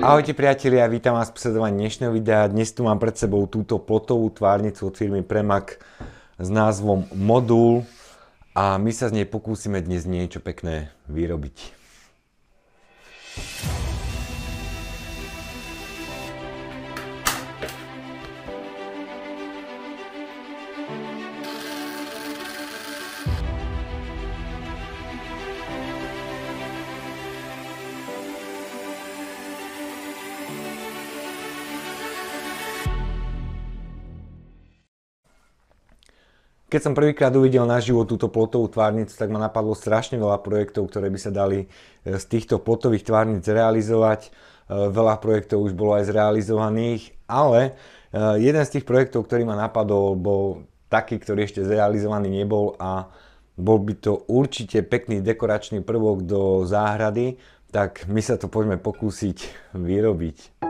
Ahojte priatelia, vítam vás pri sledovaní dnešného videa. Dnes tu mám pred sebou túto plotovú tvárnicu od firmy Premac s názvom Modul a my sa z nej pokúsime dnes niečo pekné vyrobiť. Keď som prvýkrát uvidel naživo túto plotovú tvárnicu, tak ma napadlo strašne veľa projektov, ktoré by sa dali z týchto plotových tvárnic realizovať. Veľa projektov už bolo aj zrealizovaných, ale jeden z tých projektov, ktorý ma napadol, bol taký, ktorý ešte zrealizovaný nebol a bol by to určite pekný dekoračný prvok do záhrady, tak my sa to poďme pokúsiť vyrobiť.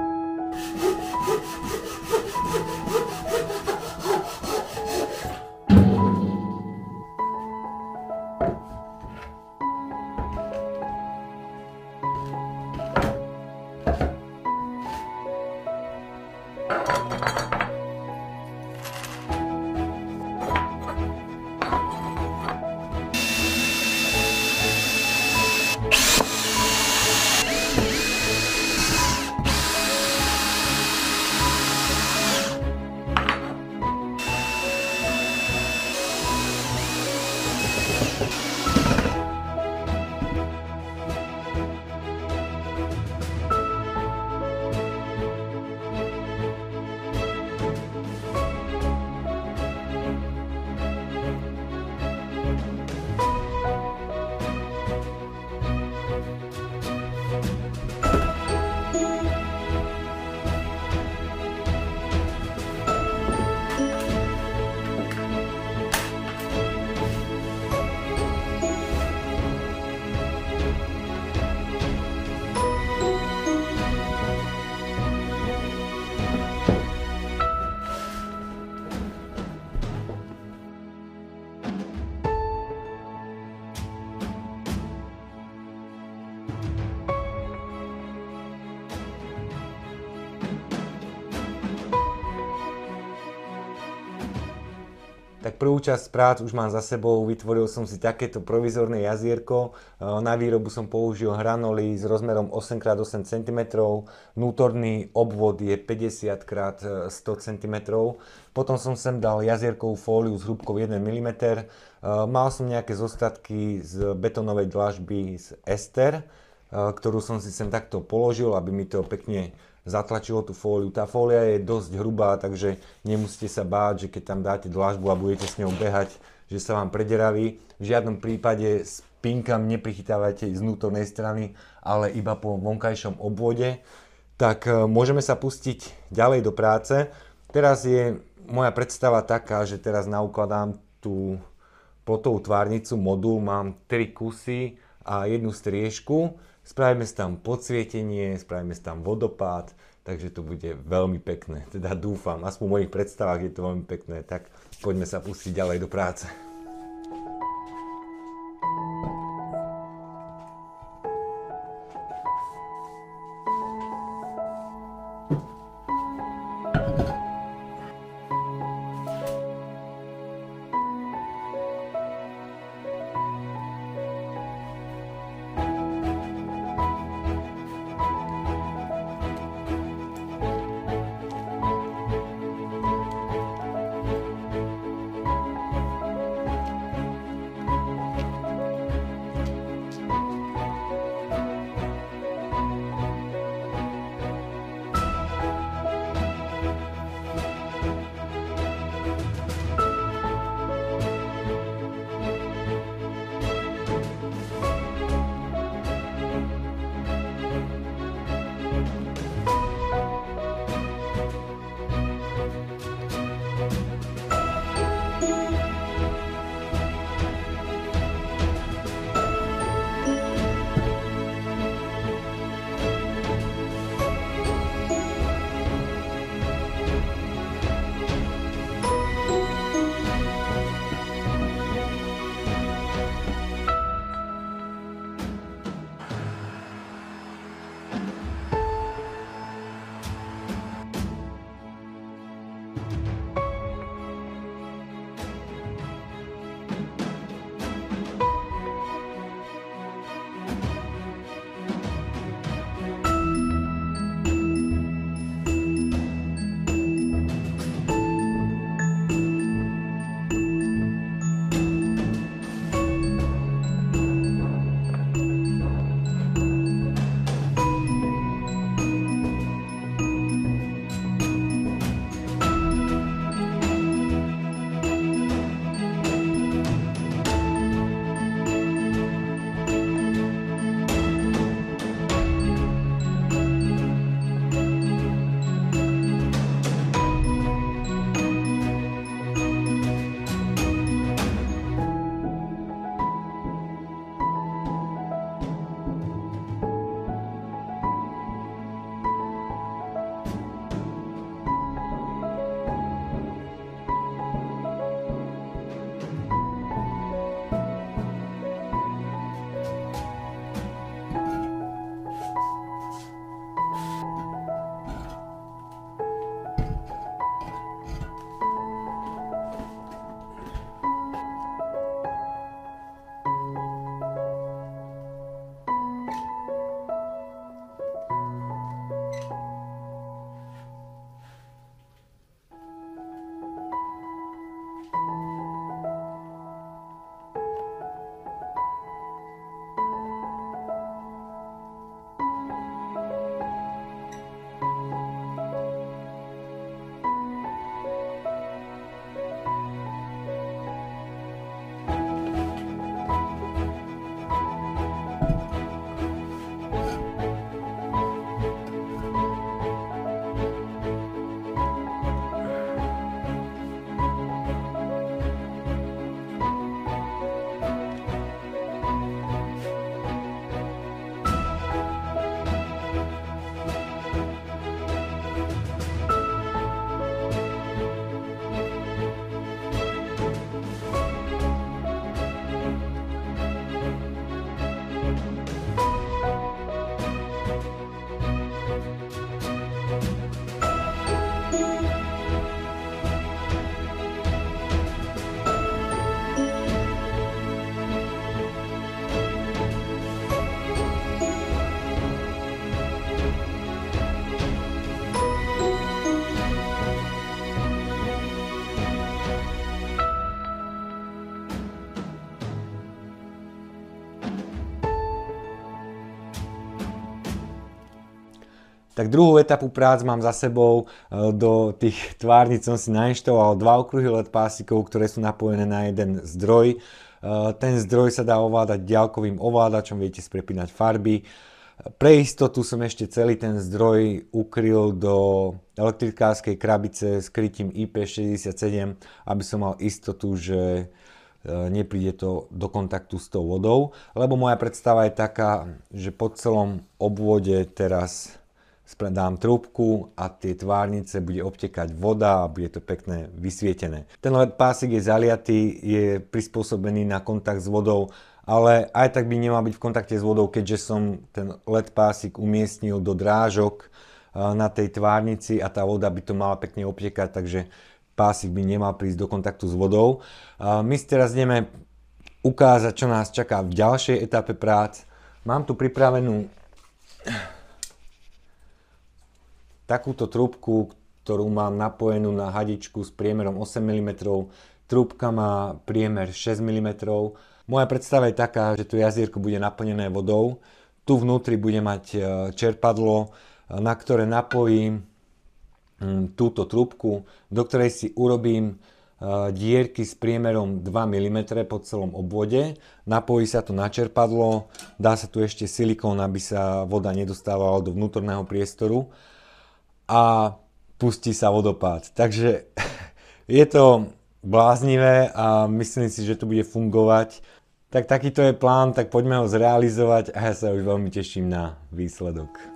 Tak prvú časť prác už mám za sebou, vytvoril som si takéto provizorné jazierko. Na výrobu som použil hranoly s rozmerom 8x8 cm, vnútorný obvod je 50x100 cm. Potom som sem dal jazierkovú fóliu s hrúbkou 1 mm. Mal som nejaké zostatky z betónovej dlažby z ester, ktorú som si sem takto položil, aby mi to pekne zatlačilo tú fóliu. Tá fólia je dosť hrubá, takže nemusíte sa báť, že keď tam dáte dlažbu a budete s ňou behať, že sa vám prederaví. V žiadnom prípade s pinkami neprichytávajte z vnútornej strany, ale iba po vonkajšom obvode. Tak môžeme sa pustiť ďalej do práce. Teraz je moja predstava taká, že teraz naukladám tú plotovú tvárnicu modul, mám 3 kusy a jednu striežku. Spravíme si tam podsvietenie, spravíme si tam vodopád, takže to bude veľmi pekné. Teda dúfam, aspoň v mojich predstavách je to veľmi pekné, tak poďme sa pustiť ďalej do práce. Tak druhú etapu prác mám za sebou. Do tých tvárnic som si nainštaloval 2 okruhy LED pásikov, ktoré sú napojené na jeden zdroj. Ten zdroj sa dá ovládať ďalkovým ovládačom, viete sprepínať farby. Pre istotu som ešte celý ten zdroj ukryl do elektrikárskej krabice s krytím IP67, aby som mal istotu, že nepríde to do kontaktu s tou vodou, lebo moja predstava je taká, že po celom obvode teraz dám trúbku a tie tvárnice bude obtekať voda a bude to pekne vysvietené. Ten LED pásik je zaliatý, je prispôsobený na kontakt s vodou, ale aj tak by nemal byť v kontakte s vodou, keďže som ten LED pásik umiestnil do drážok na tej tvárnici a tá voda by to mala pekne obtekať, takže pásik by nemal prísť do kontaktu s vodou. My si teraz ideme ukázať, čo nás čaká v ďalšej etape prác. Mám tu pripravenú takúto trúbku, ktorú mám napojenú na hadičku s priemerom 8 mm. Trúbka má priemer 6 mm. Moja predstava je taká, že to jazierko bude naplnené vodou. Tu vnútri bude mať čerpadlo, na ktoré napojím túto trúbku, do ktorej si urobím dierky s priemerom 2 mm po celom obvode. Napojí sa to na čerpadlo, dá sa tu ešte silikón, aby sa voda nedostávala do vnútorného priestoru a pustí sa vodopád. Takže je to bláznivé a myslím si, že to bude fungovať. Tak takýto je plán, tak poďme ho zrealizovať a ja sa už veľmi teším na výsledok.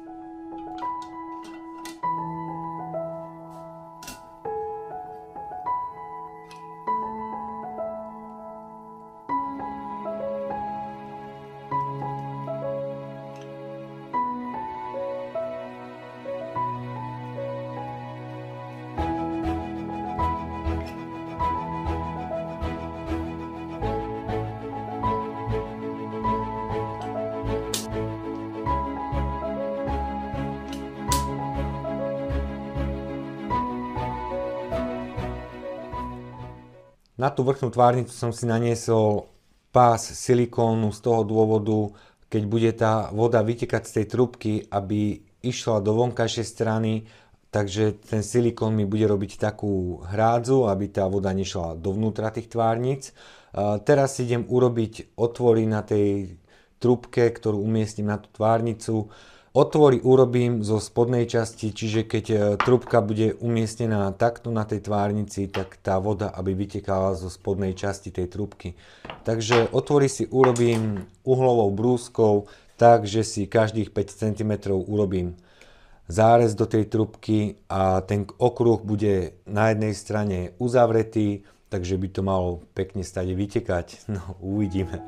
Na tú vrchnú tvárnicu som si naniesol pás silikónu z toho dôvodu, keď bude tá voda vytekať z tej trúbky, aby išla do vonkajšej strany, takže ten silikón mi bude robiť takú hrádzu, aby tá voda nešla dovnútra tých tvárnic. Teraz idem urobiť otvory na tej trúbke, ktorú umiestním na tú tvárnicu. Otvory urobím zo spodnej časti, čiže keď trúbka bude umiestnená takto na tej tvárnici, tak tá voda, aby vytekala zo spodnej časti tej trúbky. Takže otvory si urobím uhlovou brúskou, tak, že si každých 5 cm urobím zárez do tej trúbky a ten okruh bude na jednej strane uzavretý, takže by to malo pekne stade vytekať. No, uvidíme.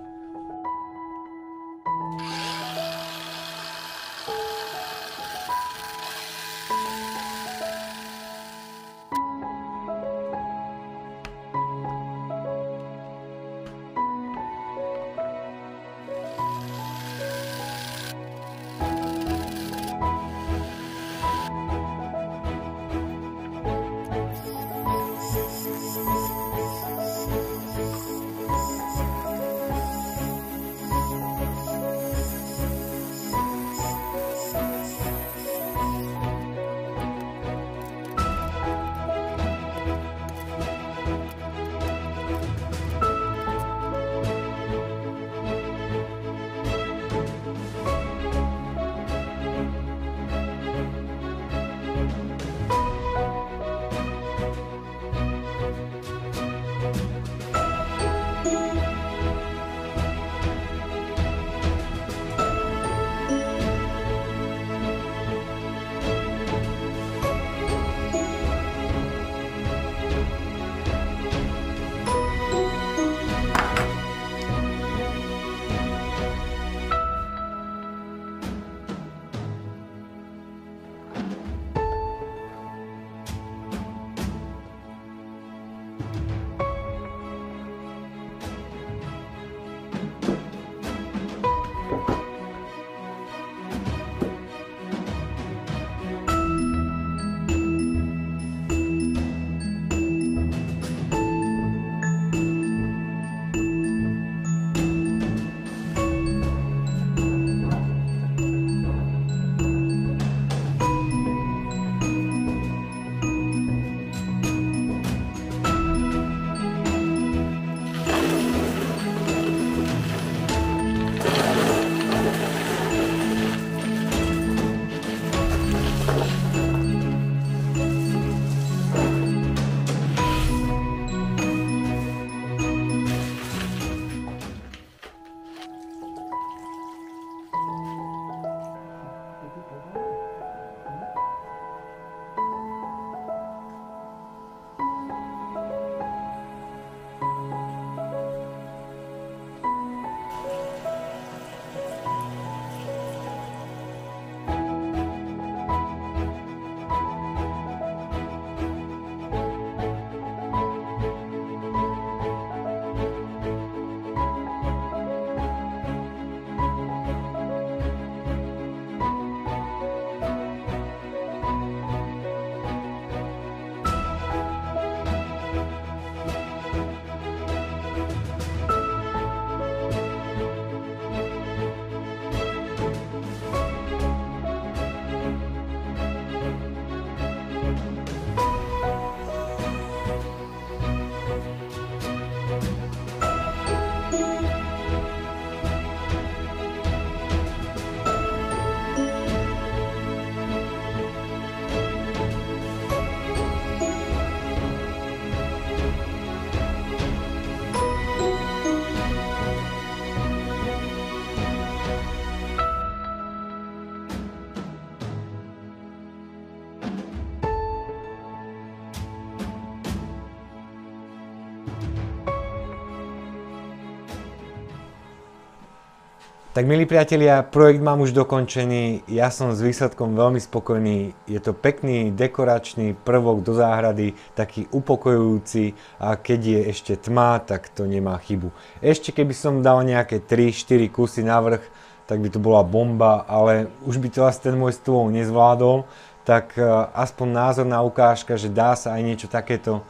Tak milí priatelia, projekt mám už dokončený, ja som s výsledkom veľmi spokojný, je to pekný dekoračný prvok do záhrady, taký upokojujúci a keď je ešte tma, tak to nemá chybu. Ešte keby som dal nejaké 3-4 kusy navrch, tak by to bola bomba, ale už by to asi ten môj stôl nezvládol, tak aspoň názorná ukážka, že dá sa aj niečo takéto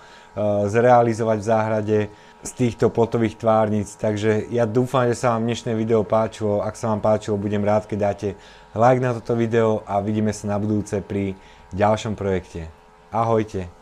zrealizovať v záhrade z týchto plotových tvárnic. Takže ja dúfam, že sa vám dnešné video páčilo. Ak sa vám páčilo, budem rád, keď dáte like na toto video a vidíme sa na budúce pri ďalšom projekte. Ahojte.